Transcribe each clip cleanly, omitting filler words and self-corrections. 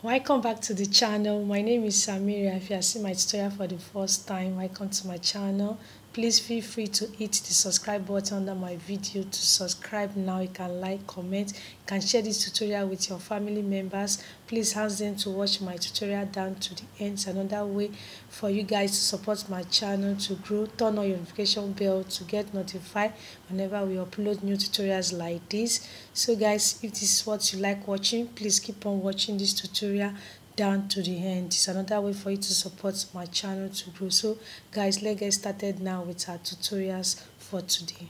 Welcome back to the channel. My name is Samiria. If you are seeing my tutorial for the first time, welcome to my channel. Please feel free to hit the subscribe button under my video to subscribe now. You can like, comment, you can share this tutorial with your family members. Please ask them to watch my tutorial down to the end. It's another way for you guys to support my channel to grow. Turn on your notification bell to get notified whenever we upload new tutorials like this. So guys, if this is what you like watching, please keep on watching this tutorial down to the end. It's another way for you to support my channel to grow. So guys, let's get started now with our tutorials for today.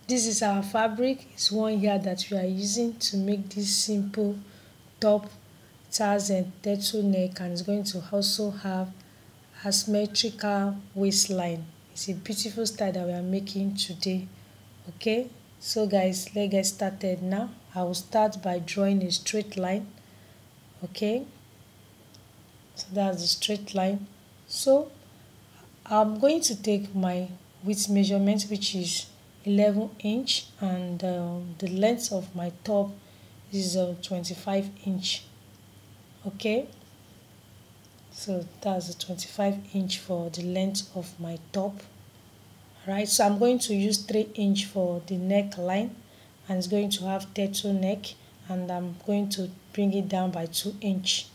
This is our fabric. It's 1 yard that we are using to make this simple top, tails and turtleneck, and it's going to also have asymmetrical waistline. It's a beautiful style that we are making today. Okay, so guys, let's get started now. I will start by drawing a straight line. Okay, so that's the straight line. So I'm going to take my width measurement, which is 11 inch, and the length of my top is 25 inch. Okay, so that's the 25 inch for the length of my top. Right, so I'm going to use 3 inch for the neckline, and it's going to have turtleneck, and I'm going to bring it down by 2 inch.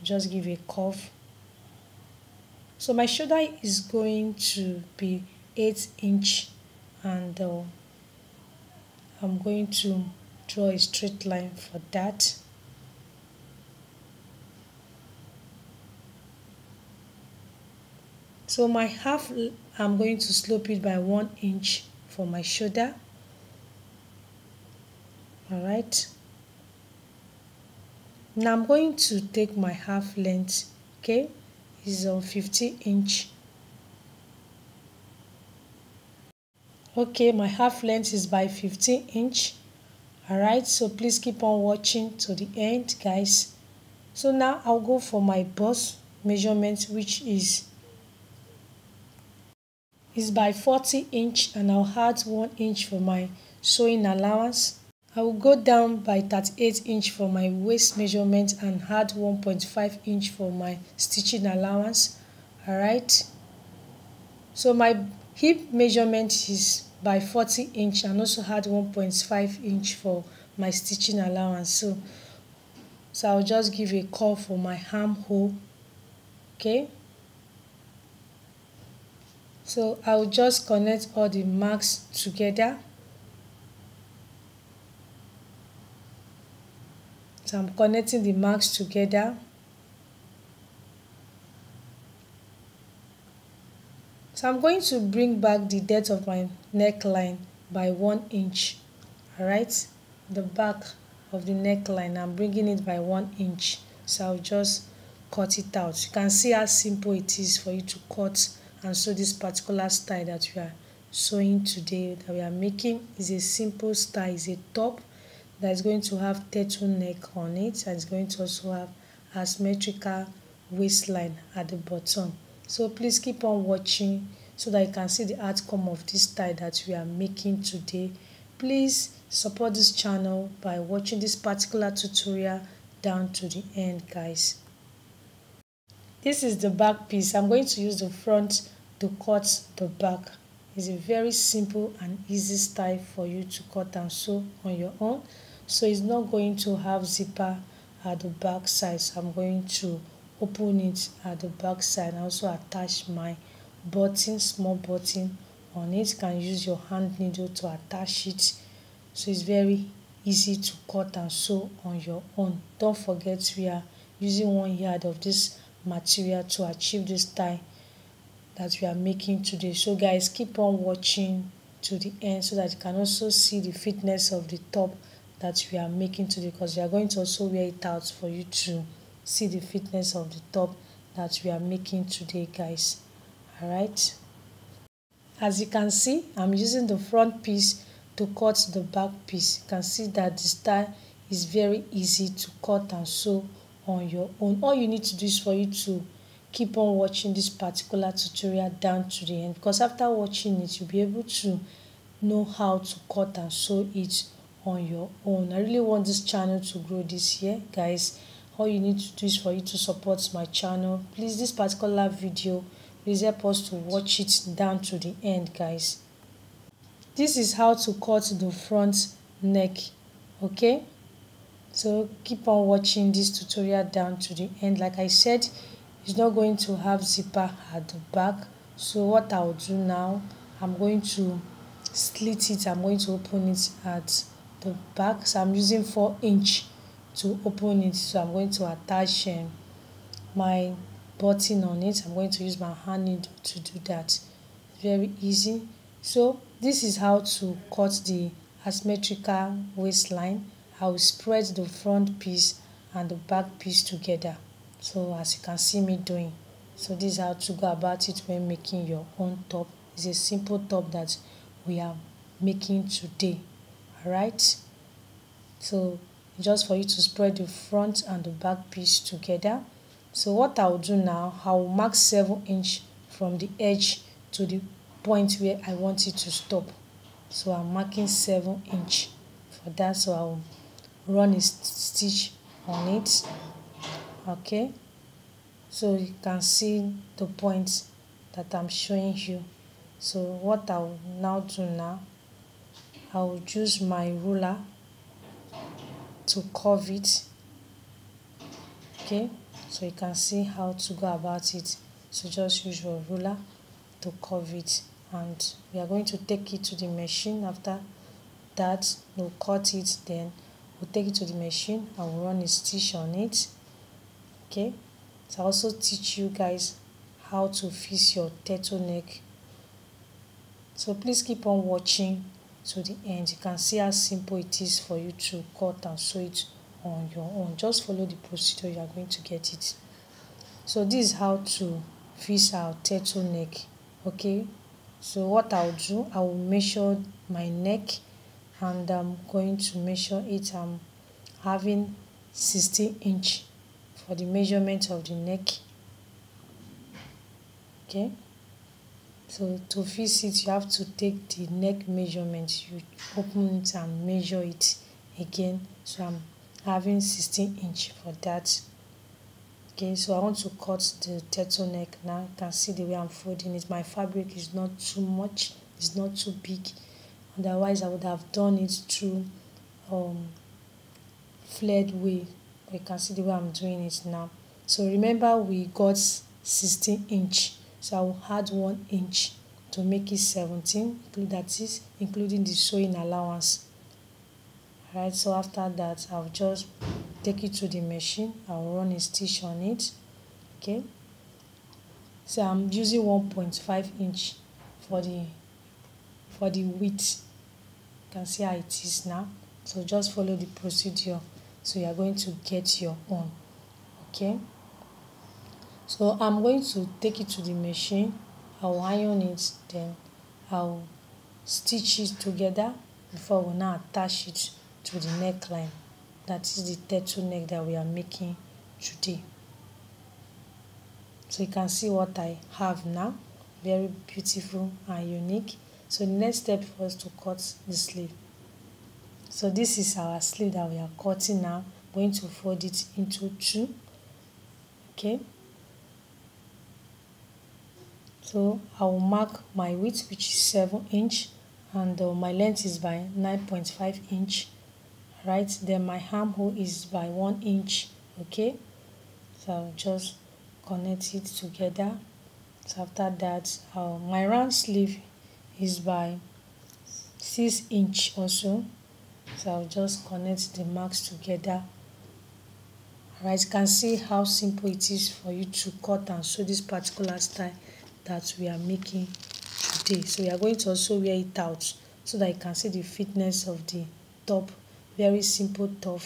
Just give a curve. So my shoulder is going to be 8 inch, and I'm going to draw a straight line for that. So my half, I'm going to slope it by 1 inch for my shoulder. All right. Now I'm going to take my half length. Okay, is 50 inch. Okay, my half length is by 15 inch. All right, so please keep on watching to the end, guys. So now I'll go for my bust measurement, which is by 40 inch, and I'll add 1 inch for my sewing allowance. I will go down by 38 inch for my waist measurement and add 1.5 inch for my stitching allowance. All right, so my hip measurement is by 40 inch and also add 1.5 inch for my stitching allowance. So I'll just give a curve for my armhole. Okay, so I'll just connect all the marks together. So I'm connecting the marks together. So I'm going to bring back the depth of my neckline by 1 inch. All right, the back of the neckline, I'm bringing it by 1 inch. So I'll just cut it out. You can see how simple it is for you to cut and sew this particular style that we are sewing today, that we are making. Is a simple style. Is a top that is going to have turtleneck on it, and it's going to also have asymmetrical waistline at the bottom. So please keep on watching so that you can see the outcome of this style that we are making today. Please support this channel by watching this particular tutorial down to the end, guys. This is the back piece. I'm going to use the front to cut the back. It's a very simple and easy style for you to cut and sew on your own. So it's not going to have zipper at the back side. So I'm going to open it at the back side and also attach my button, small button on it. You can use your hand needle to attach it. So it's very easy to cut and sew on your own. Don't forget, we are using 1 yard of this material to achieve this style that we are making today. So guys, keep on watching to the end so that you can also see the fitness of the top that we are making today, because we are going to also wear it out for you to see the fitness of the top that we are making today, guys. All right, as you can see, I'm using the front piece to cut the back piece. You can see that the style is very easy to cut and sew on your own. All you need to do is for you to keep on watching this particular tutorial down to the end, because after watching it, you'll be able to know how to cut and sew it on your own. I really want this channel to grow this year, guys. all you need to do is for you to support my channel. Please, this particular video, please help us to watch it down to the end, guys. This is how to cut the front neck, okay? So keep on watching this tutorial down to the end. Like I said, it's not going to have zipper at the back. So what I'll do now, I'm going to slit it. I'm going to open it at the back. So I'm using 4" to open it. So I'm going to attach my button on it. I'm going to use my hand needle to do that. Very easy. So this is how to cut the asymmetrical waistline. I will spread the front piece and the back piece together. So as you can see me doing. So this is how to go about it when making your own top. It's a simple top that we are making today. Alright. So just for you to spread the front and the back piece together. So what I will do now, I will mark 7" from the edge to the point where I want it to stop. So I'm marking 7" for that. So I will run a stitch on it. Okay, so you can see the point that I'm showing you. So what I will now do now, I will use my ruler to curve it. Okay, so you can see how to go about it. So just use your ruler to curve it, and we are going to take it to the machine. After that, we'll cut it, then we'll take it to the machine and we'll run a stitch on it. Okay, so I also teach you guys how to fix your turtleneck. So please keep on watching to the end. You can see how simple it is for you to cut and sew it on your own. Just follow the procedure, you are going to get it. So this is how to fix our turtleneck. Okay, so what I'll do, I will measure my neck, and I'm going to measure it. I'm having 16" for the measurement of the neck. Okay, so to fix it, you have to take the neck measurement, you open it and measure it again. So I'm having 16" for that. Okay, so I want to cut the turtleneck now. You can see the way I'm folding it. My fabric is not too much, it's not too big. Otherwise, I would have done it through flared way. You can see the way I'm doing it now. So remember, we got 16". So I will add 1" to make it 17. That is including the sewing allowance. Alright, so after that, I'll just take it to the machine. I'll run a stitch on it. Okay, so I'm using 1.5" for the width. You can see how it is now. So just follow the procedure, so you are going to get your own. Okay, so I'm going to take it to the machine. I'll iron it, then I'll stitch it together before we now attach it to the neckline. That is the turtleneck that we are making today. So you can see what I have now. Very beautiful and unique. So the next step is for us to cut the sleeve. So this is our sleeve that we are cutting now. I'm going to fold it into 2. Okay, so I will mark my width, which is 7", and my length is by 9.5". Right, then my armhole is by 1". Okay, so I'll just connect it together. So after that, my round sleeve is by 6" also. So I'll just connect the marks together. Alright, you can see how simple it is for you to cut and sew this particular style that we are making today. So we are going to also wear it out so that you can see the fitness of the top. Very simple top.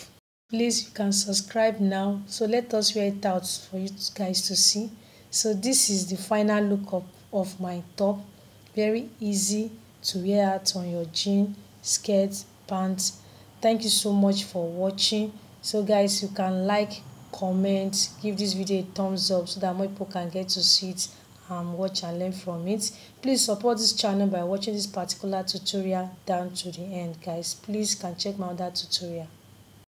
Please, you can subscribe now. So let us wear it out for you guys to see. So this is the final look of my top. Very easy to wear out on your jean, skirt, pants. Thank you so much for watching. So guys, you can like, comment, give this video a thumbs up so that more people can get to see it and watch and learn from it. Please support this channel by watching this particular tutorial down to the end, guys. Please can check my other tutorial.